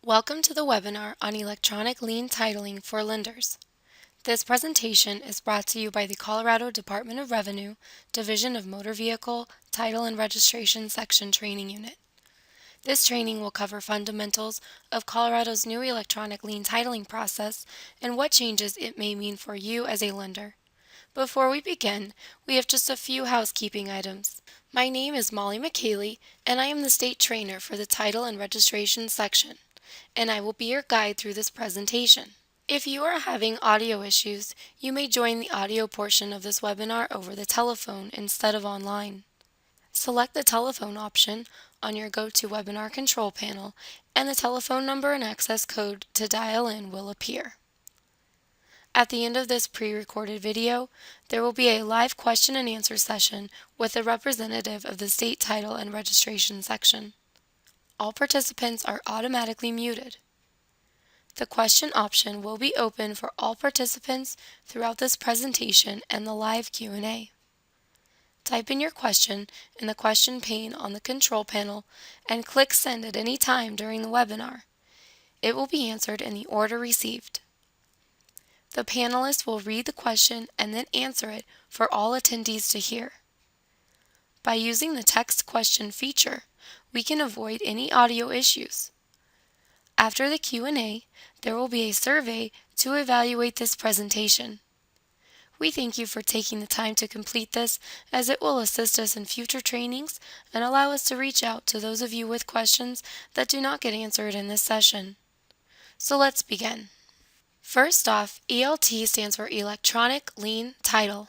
Welcome to the webinar on electronic lien titling for lenders. This presentation is brought to you by the Colorado Department of Revenue, Division of Motor Vehicle, Title and Registration Section Training Unit. This training will cover fundamentals of Colorado's new electronic lien titling process and what changes it may mean for you as a lender. Before we begin, we have just a few housekeeping items. My name is Molly McKaylee, and I am the state trainer for the Title and Registration section, and I will be your guide through this presentation. If you are having audio issues, you may join the audio portion of this webinar over the telephone instead of online. Select the telephone option on your GoToWebinar control panel, and the telephone number and access code to dial in will appear. At the end of this pre-recorded video, there will be a live question and answer session with a representative of the State Title and Registration section. All participants are automatically muted. The question option will be open for all participants throughout this presentation and the live Q&A. Type in your question in the question pane on the control panel and click send at any time during the webinar. It will be answered in the order received. The panelist will read the question and then answer it for all attendees to hear. By using the text question feature, we can avoid any audio issues. After the Q&A, there will be a survey to evaluate this presentation. We thank you for taking the time to complete this, as it will assist us in future trainings and allow us to reach out to those of you with questions that do not get answered in this session. So let's begin. First off, ELT stands for Electronic Lien Title.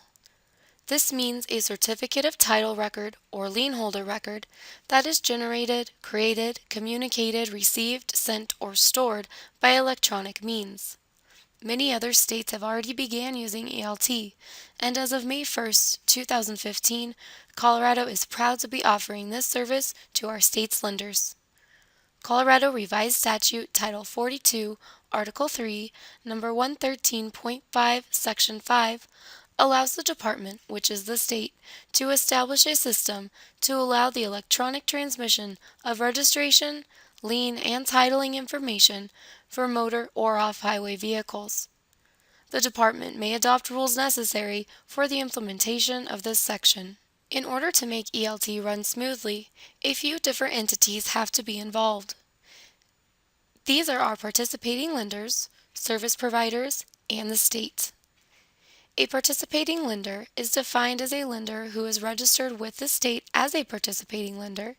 This means a certificate of title record or lien holder record that is generated, created, communicated, received, sent, or stored by electronic means. Many other states have already began using ELT, and as of May 1st, 2015, Colorado is proud to be offering this service to our state's lenders. Colorado Revised Statute Title 42, Article 3, Number 113.5, Section 5, allows the department, which is the state, to establish a system to allow the electronic transmission of registration, lien, and titling information for motor or off-highway vehicles. The department may adopt rules necessary for the implementation of this section. In order to make ELT run smoothly, a few different entities have to be involved. These are our participating lenders, service providers, and the state. A participating lender is defined as a lender who is registered with the state as a participating lender,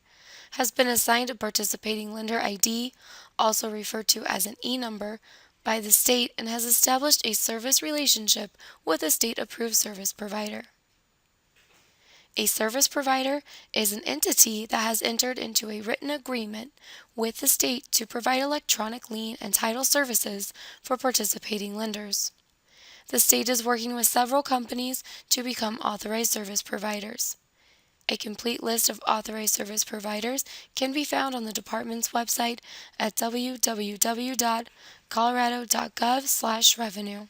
has been assigned a participating lender ID, also referred to as an E-number, by the state, and has established a service relationship with a state-approved service provider. A service provider is an entity that has entered into a written agreement with the state to provide electronic lien and title services for participating lenders. The state is working with several companies to become authorized service providers. A complete list of authorized service providers can be found on the department's website at www.colorado.gov/revenue.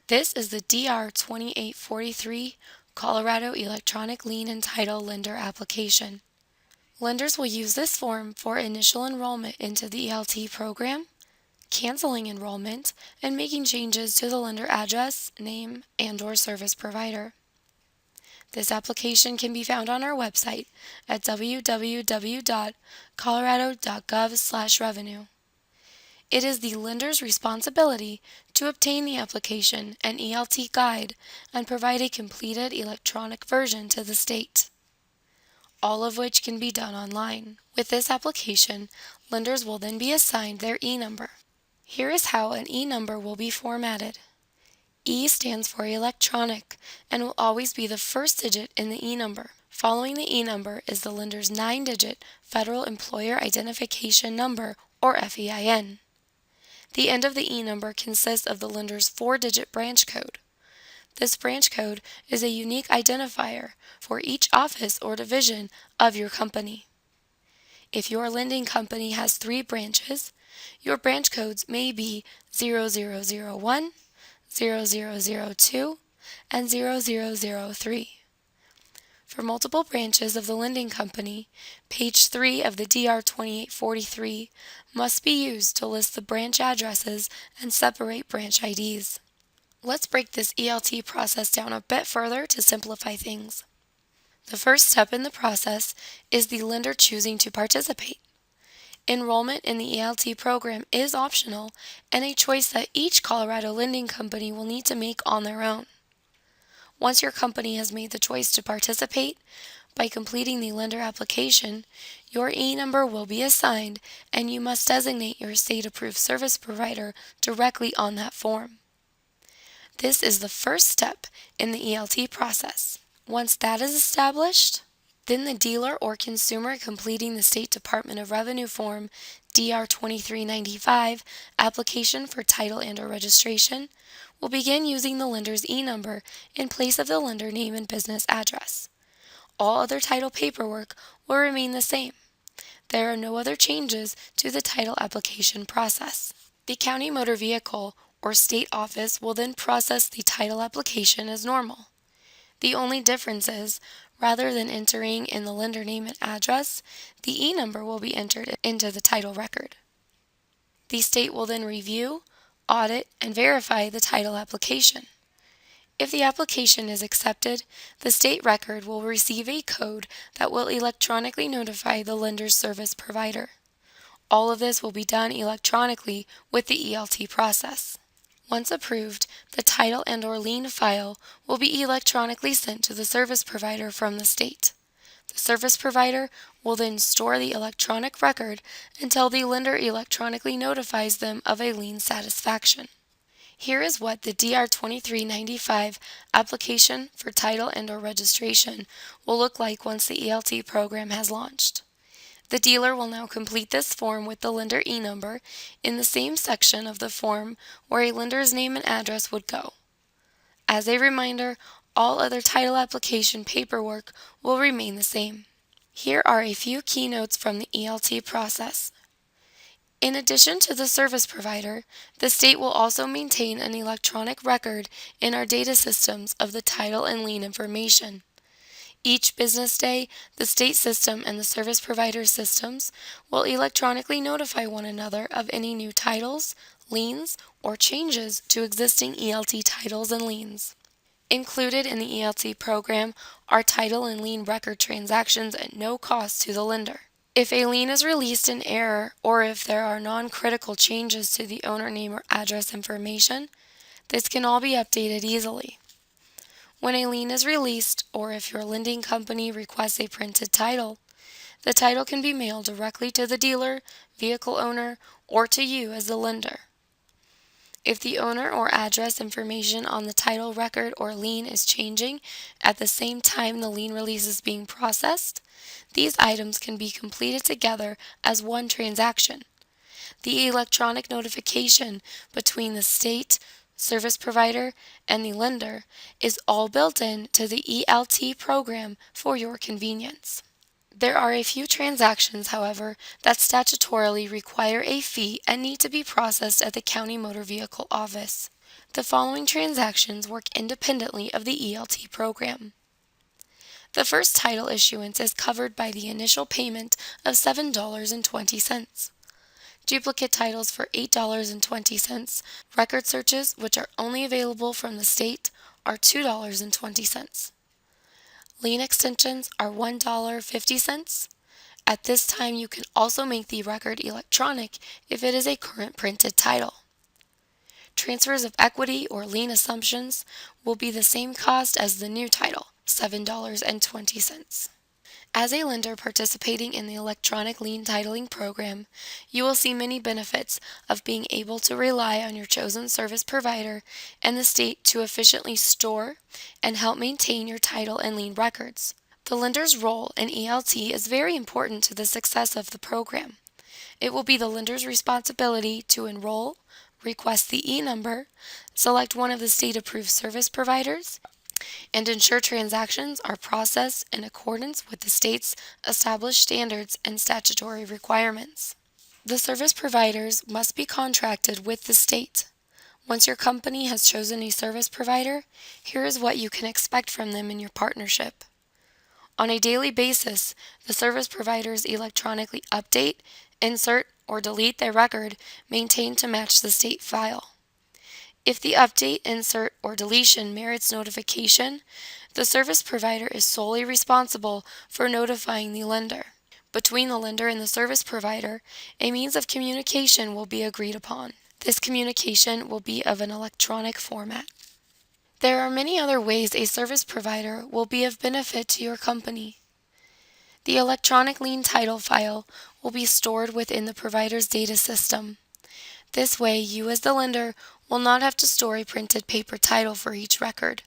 This is the DR 2843 Colorado Electronic Lien and Title Lender Application. Lenders will use this form for initial enrollment into the ELT program, canceling enrollment, and making changes to the lender address, name, and/or service provider. This application can be found on our website at www.colorado.gov/revenue. It is the lender's responsibility to obtain the application and ELT guide and provide a completed electronic version to the state, all of which can be done online. With this application, lenders will then be assigned their E-number. Here is how an E-number will be formatted. E stands for electronic and will always be the first digit in the E-number. Following the E-number is the lender's 9-digit Federal Employer Identification Number, or FEIN. The end of the E-number consists of the lender's 4-digit branch code. This branch code is a unique identifier for each office or division of your company. If your lending company has 3 branches, your branch codes may be 0001, 0002, and 0003. For multiple branches of the lending company, page 3 of the DR 2843 must be used to list the branch addresses and separate branch IDs. Let's break this ELT process down a bit further to simplify things. The first step in the process is the lender choosing to participate. Enrollment in the ELT program is optional and a choice that each Colorado lending company will need to make on their own. Once your company has made the choice to participate, by completing the lender application, your E-number will be assigned and you must designate your state-approved service provider directly on that form. This is the first step in the ELT process. Once that is established, then the dealer or consumer completing the State Department of Revenue Form DR 2395 application for title and/or registration will begin using the lender's E-number in place of the lender name and business address. All other title paperwork will remain the same. There are no other changes to the title application process. The county motor vehicle or state office will then process the title application as normal. The only difference is, rather than entering in the lender name and address, the E-number will be entered into the title record. The state will then review, audit, and verify the title application. If the application is accepted, the state record will receive a code that will electronically notify the lender's service provider. All of this will be done electronically with the ELT process. Once approved, the title and/or lien file will be electronically sent to the service provider from the state. The service provider will then store the electronic record until the lender electronically notifies them of a lien satisfaction. Here is what the DR 2395 application for title and/or registration will look like once the ELT program has launched. The dealer will now complete this form with the lender E-number in the same section of the form where a lender's name and address would go. As a reminder, all other title application paperwork will remain the same. Here are a few keynotes from the ELT process. In addition to the service provider, the state will also maintain an electronic record in our data systems of the title and lien information. Each business day, the state system and the service provider systems will electronically notify one another of any new titles, liens, or changes to existing ELT titles and liens. Included in the ELT program are title and lien record transactions at no cost to the lender. If a lien is released in error or if there are non-critical changes to the owner name or address information, this can all be updated easily. When a lien is released, or if your lending company requests a printed title, the title can be mailed directly to the dealer, vehicle owner, or to you as the lender. If the owner or address information on the title record or lien is changing at the same time the lien release is being processed, these items can be completed together as one transaction. The electronic notification between the state, service provider, and the lender is all built in to the ELT program for your convenience. There are a few transactions, however, that statutorily require a fee and need to be processed at the county motor vehicle office. The following transactions work independently of the ELT program. The first title issuance is covered by the initial payment of $7.20. Duplicate titles for $8.20. Record searches, which are only available from the state, are $2.20. Lien extensions are $1.50. At this time, you can also make the record electronic if it is a current printed title. Transfers of equity or lien assumptions will be the same cost as the new title, $7.20. As a lender participating in the electronic lien titling program, you will see many benefits of being able to rely on your chosen service provider and the state to efficiently store and help maintain your title and lien records. The lender's role in ELT is very important to the success of the program. It will be the lender's responsibility to enroll, request the E-number, select one of the state-approved service providers, and ensure transactions are processed in accordance with the state's established standards and statutory requirements. The service providers must be contracted with the state. Once your company has chosen a service provider, here is what you can expect from them in your partnership. On a daily basis, the service providers electronically update, insert, or delete their record maintained to match the state file. If the update, insert, or deletion merits notification, the service provider is solely responsible for notifying the lender. Between the lender and the service provider, a means of communication will be agreed upon. This communication will be of an electronic format. There are many other ways a service provider will be of benefit to your company. The electronic lien title file will be stored within the provider's data system. This way, you as the lender will not have to store a printed paper title for each record.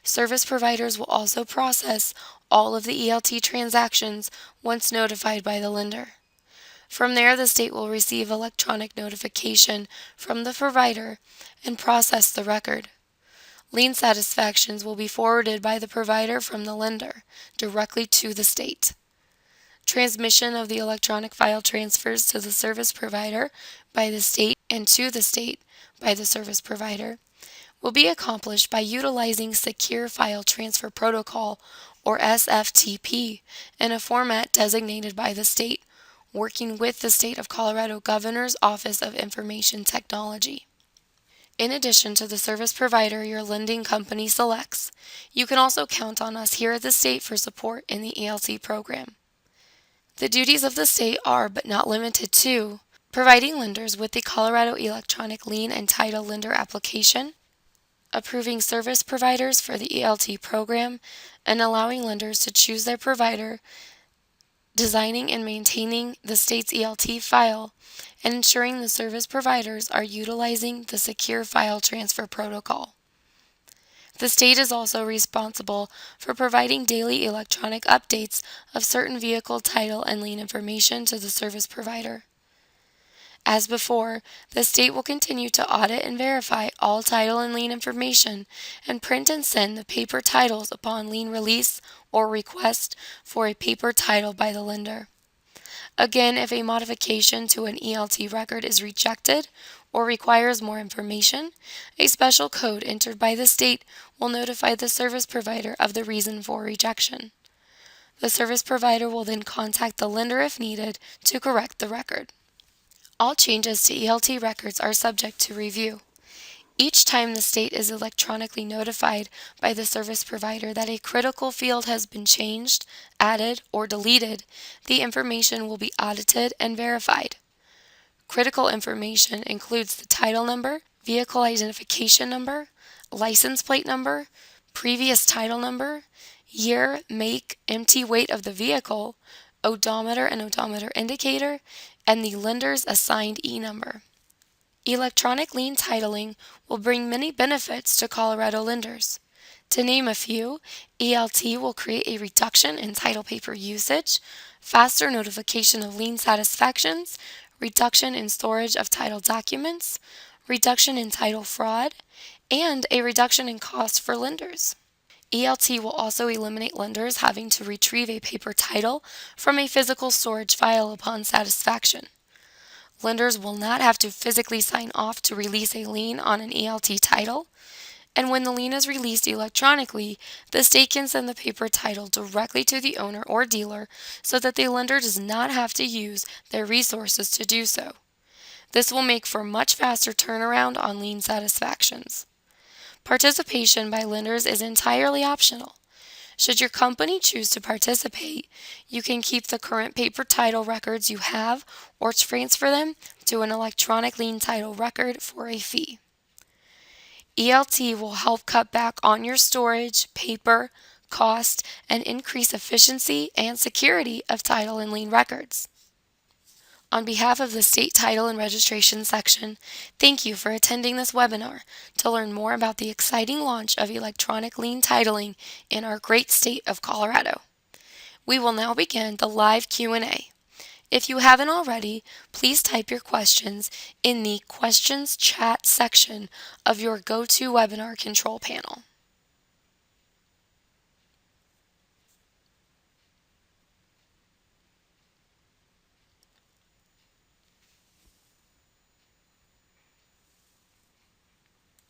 Service providers will also process all of the ELT transactions once notified by the lender. From there, the state will receive electronic notification from the provider and process the record. Lien satisfactions will be forwarded by the provider from the lender directly to the state. Transmission of the electronic file transfers to the service provider by the state and to the state by the service provider will be accomplished by utilizing Secure File Transfer Protocol, or SFTP, in a format designated by the state, working with the State of Colorado Governor's Office of Information Technology. In addition to the service provider your lending company selects, you can also count on us here at the state for support in the ELT program. The duties of the state are, but not limited to, providing lenders with the Colorado Electronic Lien and Title Lender Application, approving service providers for the ELT program, and allowing lenders to choose their provider, designing and maintaining the state's ELT file, and ensuring the service providers are utilizing the Secure File Transfer Protocol. The state is also responsible for providing daily electronic updates of certain vehicle title and lien information to the service provider. As before, the state will continue to audit and verify all title and lien information and print and send the paper titles upon lien release or request for a paper title by the lender. Again, if a modification to an ELT record is rejected or requires more information, a special code entered by the state will notify the service provider of the reason for rejection. The service provider will then contact the lender if needed to correct the record. All changes to ELT records are subject to review. Each time the state is electronically notified by the service provider that a critical field has been changed, added, or deleted, the information will be audited and verified. Critical information includes the title number, vehicle identification number, license plate number, previous title number, year, make, empty weight of the vehicle, odometer and odometer indicator, and the lender's assigned E-number. Electronic lien titling will bring many benefits to Colorado lenders. To name a few, ELT will create a reduction in title paper usage, faster notification of lien satisfactions, reduction in storage of title documents, reduction in title fraud, and a reduction in cost for lenders. ELT will also eliminate lenders having to retrieve a paper title from a physical storage file upon satisfaction. Lenders will not have to physically sign off to release a lien on an ELT title, and when the lien is released electronically, the state can send the paper title directly to the owner or dealer so that the lender does not have to use their resources to do so. This will make for much faster turnaround on lien satisfactions. Participation by lenders is entirely optional. Should your company choose to participate, you can keep the current paper title records you have or transfer them to an electronic lien title record for a fee. ELT will help cut back on your storage, paper, cost, and increase efficiency and security of title and lien records. On behalf of the State Title and Registration Section, thank you for attending this webinar to learn more about the exciting launch of electronic lien titling in our great state of Colorado. We will now begin the live Q&A. If you haven't already, please type your questions in the Questions Chat section of your GoToWebinar control panel.